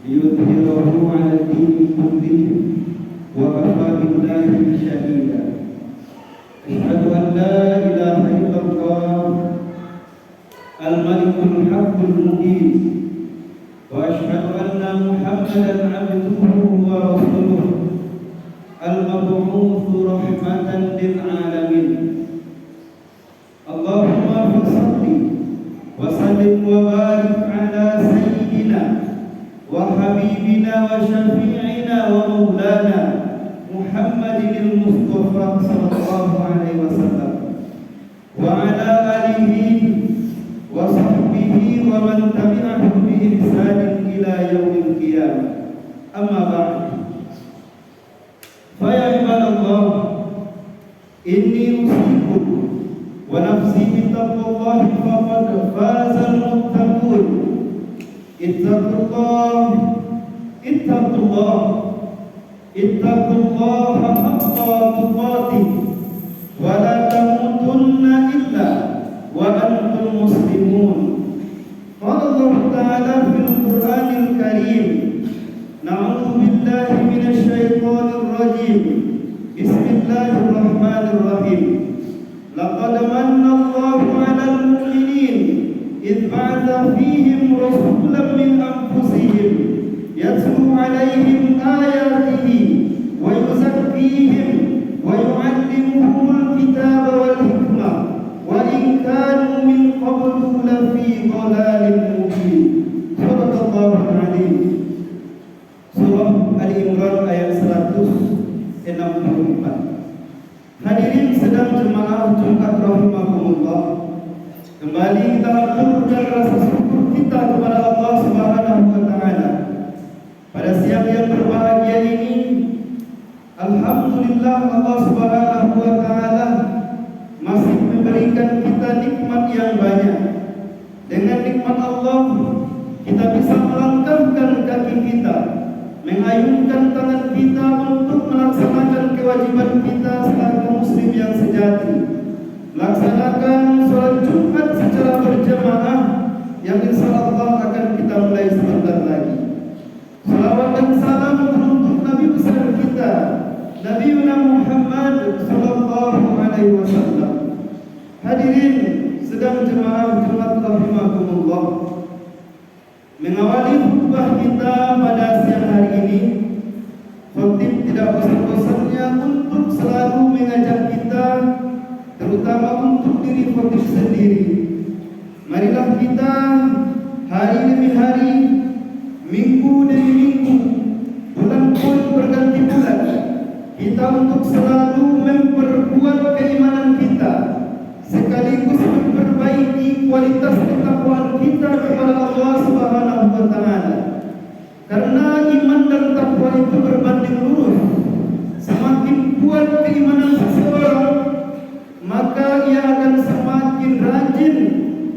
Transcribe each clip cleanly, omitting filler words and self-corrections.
ليظهره على الدين كله وكفى بالله شهيدا. أشهد أن لا إله إلا الله الملك الحق المبين، وأشهد أن محمدا عبده ورسوله المبعوث رحمة للعالمين. اللهم صل وسلم وبارك على سيدنا وحبيبنا وشفيعنا ومولانا محمد المصطفى صلى الله عليه وسلم وعلى آله وصحبه ومن تبعهم بإحسان إلى يوم القيامة. أما بعد، فيا عباد الله، إني أوصيكم ونفسي بتقوى الله فقد فاز المتقون. اتقوا الله اتقوا الله اتقوا الله حق تقاته ولا تموتن إلا وأنتم مسلمون. قال الله تعالى في القرآن الكريم: نعوذ بالله من الشيطان الرجيم، بسم الله الرحمن الرحيم. لقد من الله على المؤمنين إذ بعث فيهم رسولا من أنفسهم يتلو عليهم آياته ويزكيهم ويعلمهم الكتاب والحكمة وإن كانوا من قبل لفي ضلال مبين. صدق الله العظيم. Surah Al-Imran ayat 164. Hadirin sedang jemaah Jumat rahimakumullah, kembali kita aturkan rasa syukur kita kepada Allah Subhanahu wa taala. Pada siang yang berbahagia ini, alhamdulillah Allah Subhanahu wa taala masih memberikan kita nikmat yang banyak. Dengan nikmat Allah, kita bisa melangkahkan kaki kita, mengayunkan tangan kita untuk melaksanakan kewajiban kita sebagai muslim yang sejati, melaksanakan sholat Jumat secara berjamaah yang insyaallah akan kita mulai sebentar lagi. Salawat dan salam untuk Nabi besar kita, Nabi Muhammad sallallahu alaihi wasallam. Hadirin sedang jemaah Jumat rahimakumullah, mengawali khutbah kita pada siang hari ini, khatib tidak bosan-bosannya untuk selalu mengajak kita, terutama untuk diri khatib sendiri. Marilah kita hari demi hari, minggu demi minggu, bulan pun berganti bulan, kita untuk selalu memperkuat keimanan kita, sekaligus memperbaiki kualitas ketakwaan kita kepada Allah Subhanahu wa taala. Karena iman dan takwa itu berbanding lurus. Semakin kuat keimanan seseorang, maka ia akan semakin rajin,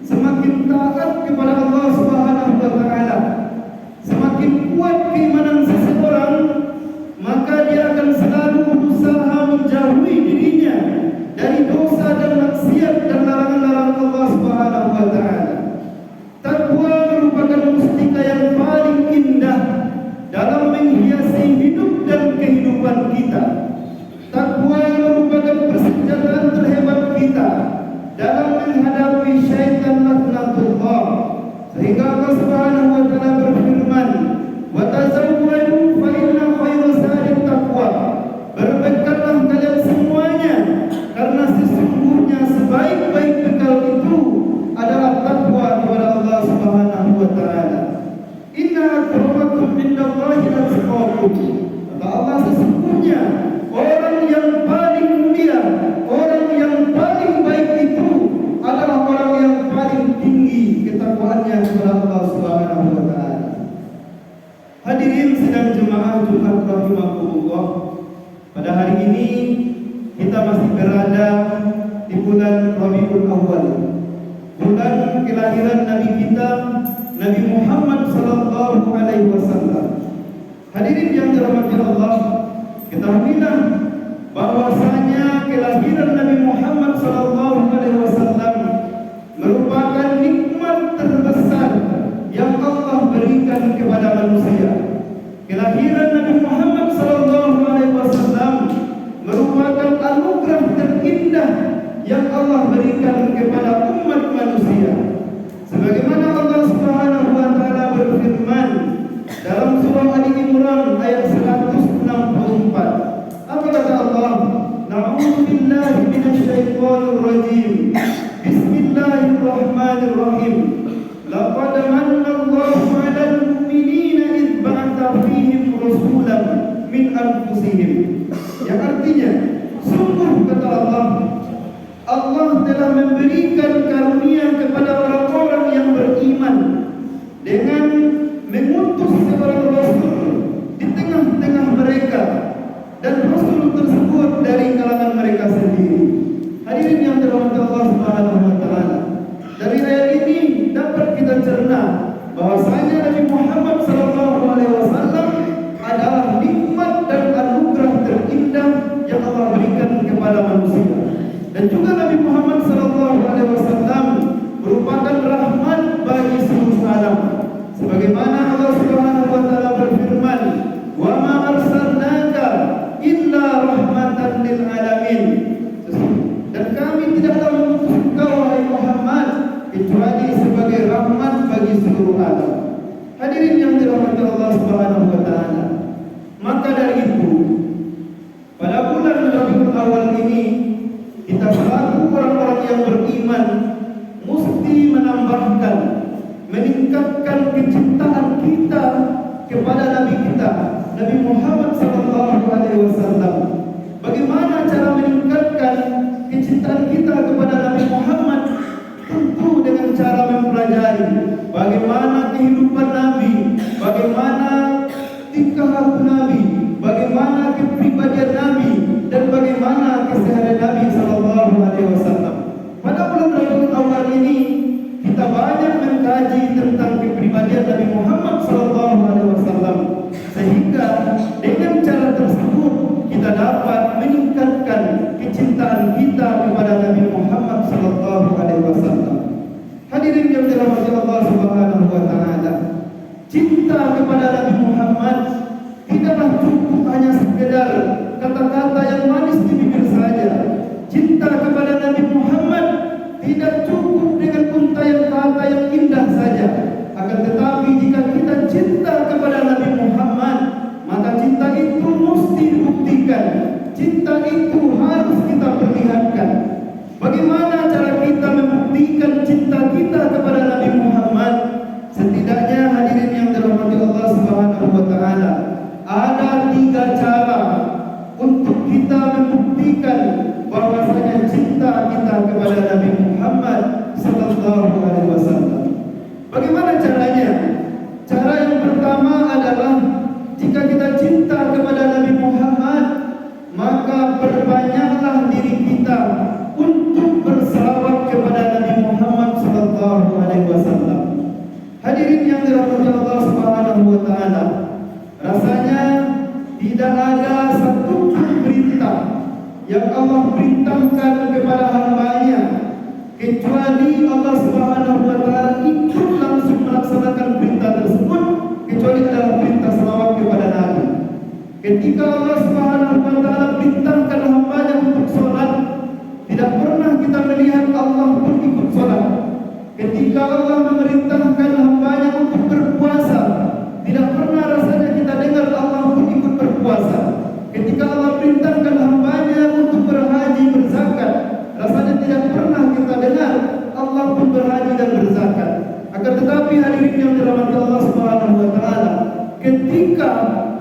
semakin taat kepada Allah Subhanahu wa taala. Semakin kuat keimanan seseorang, maka dia akan selalu berusaha menjauhi dirinya dari dosa dan maksiat dan larangan-larangan Allah Subhanahu wa taala. Takwa merupakan mustika yang paling indah dalam menghiasi hidup dan kehidupan kita. Takwa merupakan persenjataan terhebat kita dalam menghadapi syaitan laknatullah. Sehingga Allah Subhanahu wa taala berfirman, "Wa tazawwadu fa inna khairaz zadi taqwa." Berbekallah kalian semuanya, karena sesungguhnya sebaik-baik bekal itu adalah takwa kepada Allah Subhanahu wa taala. Inna akramakum indallahi atqakum. Kata Allah, sesungguhnya orang yang paling mulia, orang yang paling baik itu adalah orang yang paling tinggi ketakwaannya kepada Allah Subhanahu wa taala. Hadirin sidang jemaah Jumat rahimakumullah, pada hari ini kita masih berada di bulan Rabiul Awal, bulan kelahiran Nabi kita, Nabi Muhammad sallallahu alaihi wasallam. Hadirin yang dirahmati Allah, ketahuilah bahwasanya kelahiran Nabi Muhammad sallallahu alaihi wasallam merupakan nikmat terbesar yang Allah berikan kepada manusia. Kelahiran Nabi Muhammad SAW merupakan anugerah terindah yang Allah berikan kepada umat manusia. Sebagaimana Allah Subhanahu wa taala berfirman dalam surah Ali Imran ayat 164. Apa kata Allah? Na'udzu billahi minasyaitonir rajim. Bismillahirrahmanirrahim. Laqad manna Allahu 'alal mu'minina idh ba'atha fihim rasulan min anfusihim. Yang artinya, sungguh kata Allah, Allah telah memberikan karunia kepada orang-orang yang beriman dengan mengutus seorang rasul di tengah-tengah mereka, dan rasul tersebut dari kalangan mereka sendiri. Hadirin yang dirahmati Allah Subhanahu wa taala, dari ayat ini dapat kita cerna bahwasanya Nabi Muhammad SAW adalah nikmat dan anugerah terindah yang Allah berikan kepada manusia. Dan juga Nabi Muhammad SAW merupakan rahmat bagi seluruh alam. Sebagaimana Allah Subhanahu wa taala berfirman, "Wa ma arsalnaka illa rahmatan lil alamin." Dan kami tidaklah mengutus engkau wahai Muhammad kecuali sebagai rahmat bagi seluruh alam. Hadirin yang dirahmati Allah Subhanahu wa taala, maka dari itu pada bulan Rabiul Awal ini kita selaku orang-orang yang beriman mesti menambahkan, meningkatkan kecintaan kita kepada Nabi kita, Nabi Muhammad SAW. Bagaimana cara meningkatkan kecintaan kita kepada Nabi Muhammad? Tentu dengan cara mempelajari bagaimana kehidupan Nabi, bagaimana tingkah laku Nabi, bagaimana kepribadian Nabi, dan bagaimana keseharian Nabi SAW. Pada bulan Rabiul Awal ini kita banyak mengkaji tentang kepribadian Nabi Muhammad SAW, sehingga dengan cara tersebut kita dapat meningkatkan kecintaan kita kepada Nabi Muhammad SAW. Hadirin yang dirahmati Allah Subhanahu wa taala, cinta kepada Nabi Muhammad tidaklah cukup hanya sekedar kata-kata yang manis di bibir saja. Cinta kepada Nabi Muhammad tidak cukup dengan untaian kata yang indah saja. Akan tetapi jika kita cinta kepada Nabi Muhammad, maka cinta itu mesti dibuktikan. Cinta itu harus kita perlihatkan. Bagaimana cara kita membuktikan cinta kita kepada Nabi Muhammad? Setidaknya hadirin yang dirahmati Allah Subhanahu wa taala, ada 3 cara untuk kita membuktikan bahwasanya cinta kita kepada Nabi Muhammad sallallahu alaihi wasallam. Bagaimana caranya? Cara yang pertama adalah jika kita cinta kepada Nabi Muhammad, maka perbanyaklah diri kita untuk bersalawat kepada Nabi Muhammad sallallahu alaihi wasallam. Hadirin yang dirahmati Allah Subhanahu wa taala, rasanya tidak ada satu perintah yang Allah perintahkan kepada hamba-Nya kecuali Allah Subhanahu wa taala ikut langsung melaksanakan perintah tersebut, kecuali adalah perintah salawat kepada Nabi. Ketika Allah Subhanahu wa taala perintahkan hamba-Nya untuk sholat, tidak pernah kita melihat Allah pun ikut sholat. Ketika Allah memerintahkan hamba-Nya untuk berpuasa, tidak pernah rasanya kita dengar Allah pun ikut berpuasa. Ketika Allah perintahkan hamba-Nya untuk berhaji, berzakat, rasanya tidak pernah kita dengar Allah pun berhaji dan berzakat. Akan tetapi hadirin yang dirahmati Allah Subhanahu wa taala, ketika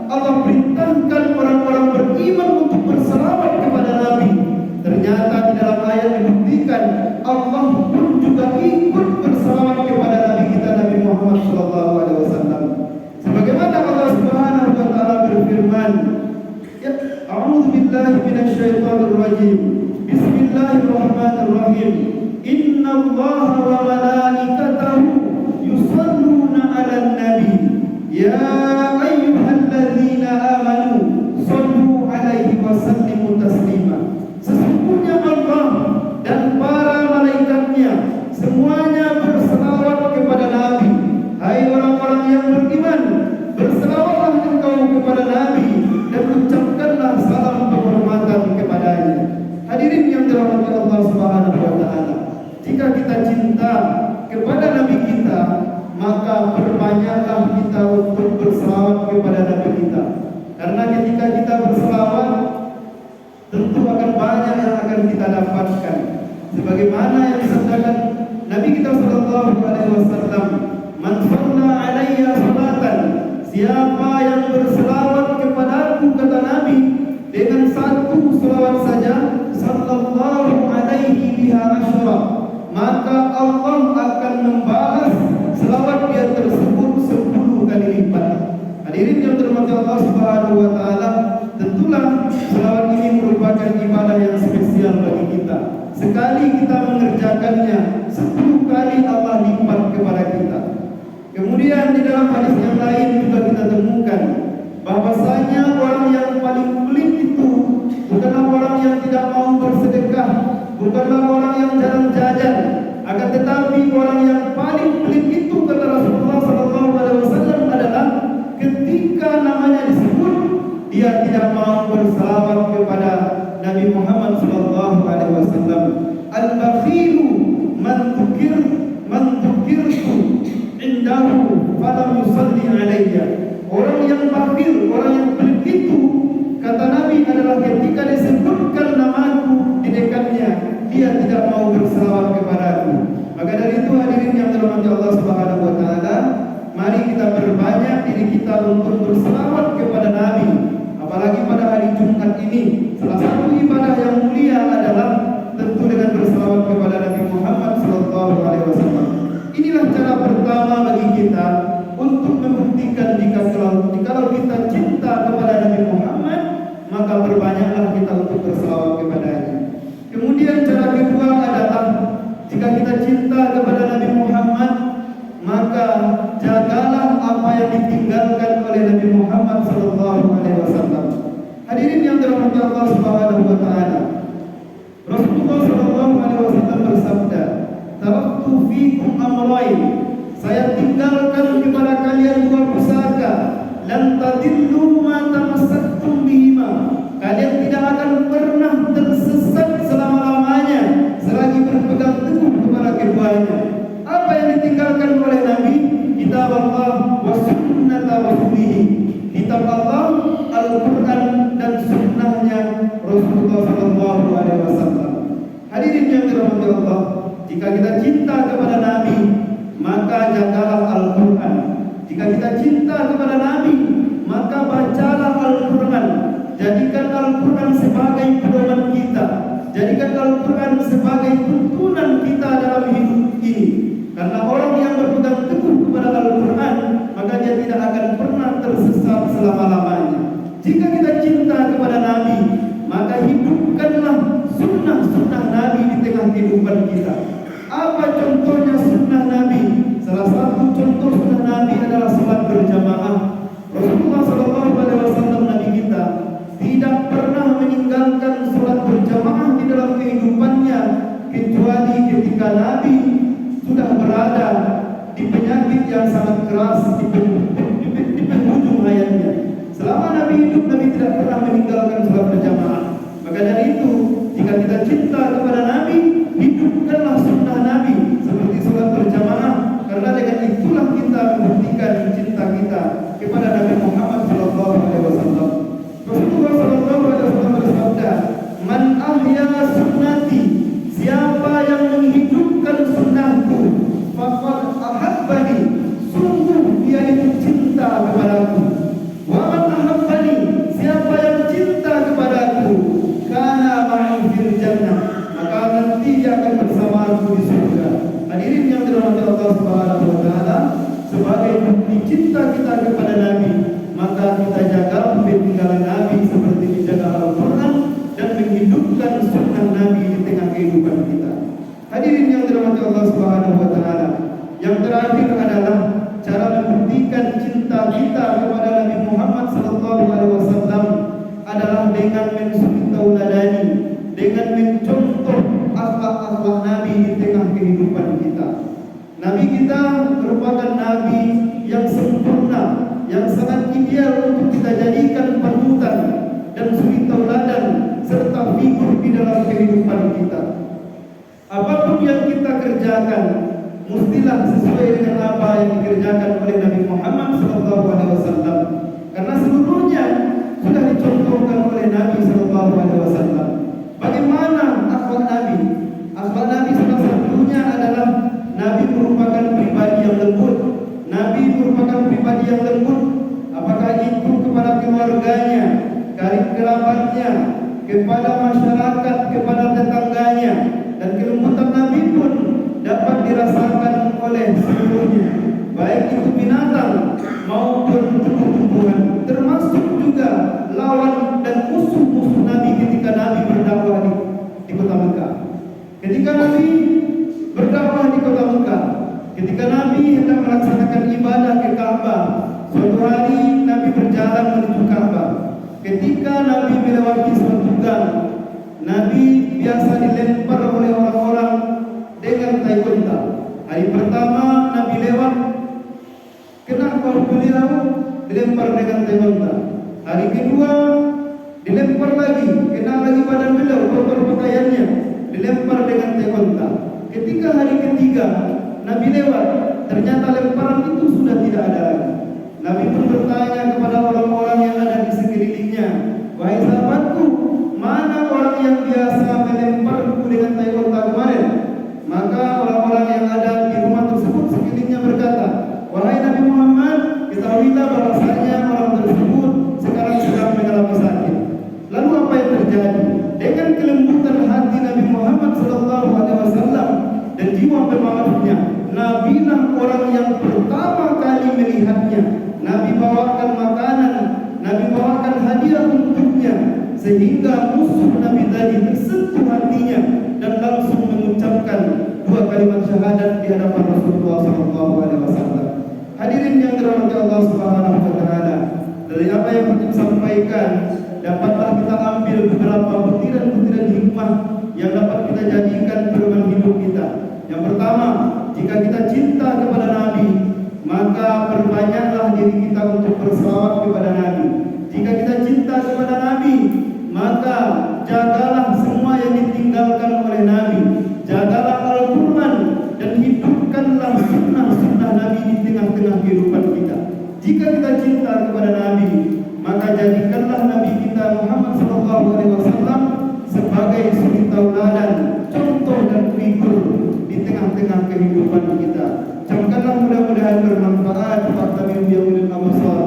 Allah perintahkan orang-orang beriman untuk bersalawat kepada Nabi, ternyata di dalam ayat dibuktikan Allah pun juga ikut bersalawat kepada Nabi kita, Nabi Muhammad sallallahu alaihi wasallam. Sebagaimana Allah Subhanahu wa taala berfirman, ya, a'udzu billahi minasyaitonir rajim. Bismillahirrahmanirrahim. Innallaha wa malaikatahu yusholluna 'alan nabi. Ya ayyuhalladzina amanu shallu 'alaihi wa sallimu taslima. Sesungguhnya Allah dan para malaikatnya semuanya maka perbanyaklah kita untuk berselawat kepada Nabi kita. Karena ketika kita berselawat, tentu akan banyak yang akan kita dapatkan. Sebagaimana yang disabdakan Nabi kita sallallahu alaihi wasallam, "Man shalla 'alayya salatan," siapa yang berselawat kepadaku, kata Nabi, dengan satu selawat saja, sallallahu alaihi biha asyra, maka Allah akan membalas selawat dia tersebut 10 kali lipat. Hadirin yang dirahmati Allah Subhanahu wa taala, tentulah selawat ini merupakan ibadah yang spesial bagi kita. Sekali kita mengerjakannya, 10 kali Allah lipat kepada kita. Kemudian di dalam hadis yang lain juga kita temukan bahwasanya orang yang paling pelit itu bukanlah orang yang tidak mau bersedekah, bukanlah orang yang jarang jajan, akan tetapi orang yang paling pelit itu, kata Rasulullah SAW, adalah ketika namanya disebut, dia tidak mau bersalawat kepada Nabi Muhammad SAW. Al-bakhilu man dzukirtu indahu falam yusalli alayya. Orang yang bakhil, orang yang pelit itu, kata Nabi, adalah ketika disebutkan namaku di dekatnya, dia tidak mau bersalawat kepadaku. Maka dari itu hadirin yang dirahmati Allah Subhanahu wa taala, mari kita perbanyak diri kita untuk berselawat kepada Nabi. Apalagi pada hari Jumat ini, salah satu ibadah yang mulia adalah tentu dengan berselawat kepada Nabi Muhammad SAW. Inilah cara pertama bagi kita untuk membuktikan jika kita cinta kepada Nabi Muhammad, maka berbanyaklah kita untuk berselawat kepadanya. Kemudian cara kedua adalah jika kita cinta kepada Nabi Muhammad, maka jagalah apa yang ditinggalkan oleh Nabi Muhammad SAW. Hadirin yang dirahmati Allah Subhanahu wa taala, Rasulullah SAW bersabda, "Taraktu fikum amrayn," saya tinggalkan kepada kalian 2 pusaka, "lan tadillu ma tamassaktum bihima," kalian tidak akan pernah tersesat selama-lamanya selagi berpegang teguh kepada keduanya. Apa yang ditinggalkan oleh Nabi? Kitab Allah wa sunnata rasulih. Kitab Allah, Al-Quran, dan sunnahnya Rasulullah SAW. Hadirin yang dirahmati Allah, jika kita cinta kepada Nabi, maka jagalah Al-Quran. Jika kita cinta kepada Nabi, maka bacalah Al-Quran. Jadikan Al-Quran sebagai pedoman kita. Jadikan Al-Quran sebagai tuntunan kita dalam hidup ini. Karena orang yang berpegang teguh kepada Al-Quran, maka dia tidak akan pernah tersesat selama-lamanya. Jika kita cinta kepada Nabi, maka hidupkanlah sunnah-sunnah Nabi di tengah kehidupan kita. Apa contohnya sunnah Nabi? Salah satu contoh sunnah Nabi adalah salat berjamaah. Rasulullah SAW, Nabi kita, tidak pernah meninggalkan salat berjamaah di dalam kehidupannya, kecuali ketika Nabi sudah berada di penyakit yang sangat keras, di penghujung hayatnya. Selama Nabi hidup, Nabi tidak pernah meninggalkan salat berjamaah. Maka dari itu, jika kita cinta kepada Nabi, hidupkanlah sunnah Nabi seperti salat berjamaah, karena dengan itulah kita membuktikan cinta kita kepada Nabi Muhammad SAW. Rasulullah SAW bersabda, "Man ahya sunnati," siapa yang menghidupkan sunnahku, faqad ahabbani, sungguh dia itu cinta kepadaku. Wa man ahabbani, siapa yang cinta kepadaku, kana ma'i fil jannah, maka nanti dia akan bersamaku di surga. Hadirin yang dirahmati Allah Subhanahu wa taala, sebagai bukti cinta kita kepada Nabi, maka kita jaga peninggalan Nabi seperti menjaga Al-Quran dan menghidupkan sunnah Nabi di tengah kehidupan kita. Hadirin yang dirahmati Allah Subhanahu wa taala, yang terakhir adalah cara membuktikan cinta kita kepada Nabi Muhammad SAW adalah dengan mensuri tauladani, dengan mencontoh akhlak-akhlak Nabi di tengah kehidupan kita. Nabi kita merupakan Nabi yang sempurna, yang sangat ideal untuk kita jadikan panutan dan suri tauladan serta figur di dalam kehidupan kita. Apapun yang kita kerjakan, mestilah sesuai dengan apa yang dikerjakan kerabatnya, kepada masyarakat, kepada tetangganya, dan kelembutan Nabi pun dapat dirasakan oleh seluruhnya, baik itu binatang maupun tumbuh-tumbuhan, termasuk juga lawan dan musuh-musuh Nabi ketika Nabi berdakwah di kota Mekah. Ketika Nabi berdakwah di kota Mekah, ketika Nabi hendak melaksanakan ibadah ke Ka'bah, suatu hari Nabi berjalan menuju Ka'bah. Ketika Nabi melewati suatu gang, Nabi biasa dilempar oleh orang-orang dengan tai unta. Hari pertama Nabi lewat, kena beliau dilempar dengan tai unta. Hari kedua dilempar lagi, kena lagi badan beliau, kotor pakaiannya, dilempar dengan tai unta. Ketika hari ketiga Nabi lewat, ternyata lemparan itu sudah tidak ada lagi. Nabi pun bertanya kepada orang-orang yang ada di sekelilingnya, wahai sahabatku, mana orang yang biasa melemparku dengan tai unta kemarin? Maka orang-orang yang ada di rumah tersebut sekelilingnya berkata, wahai Nabi Muhammad, ketahuilah bahwasanya orang tersebut sekarang sedang mengalami sakit. Lalu apa yang terjadi? Dengan kelembutan hati Nabi Muhammad SAW dan jiwa pemaafnya, Nabi lah orang yang pertama kali melihatnya. Nabi bawakan makanan, Nabi bawakan hadiah untuknya, sehingga musuh Nabi tadi tersentuh hatinya dan langsung mengucapkan dua kalimat syahadat di hadapan Rasulullah SAW. Hadirin yang dirahmati Allah Subhanahu wa taala, dari apa yang kita sampaikan dapatlah kita ambil beberapa butiran-butiran hikmah yang dapat kita jadikan pedoman hidup kita. Yang pertama, jika kita cinta kepada Nabi, maka perbanyaklah diri kita untuk berselawat kepada Nabi. Jika kita cinta kepada Nabi, maka jagalah semua yang ditinggalkan oleh Nabi. Jagalah Al-Quran dan hidupkanlah sunnah-sunnah Nabi di tengah-tengah kehidupan kita. Jika kita cinta kepada Nabi, maka jadikanlah Nabi kita Muhammad SAW sebagai suri tauladan, contoh dan figur di tengah-tengah kehidupan kita. Camkanlah mudah-mudahan bermanfaat. Faktami biyaudil abasar.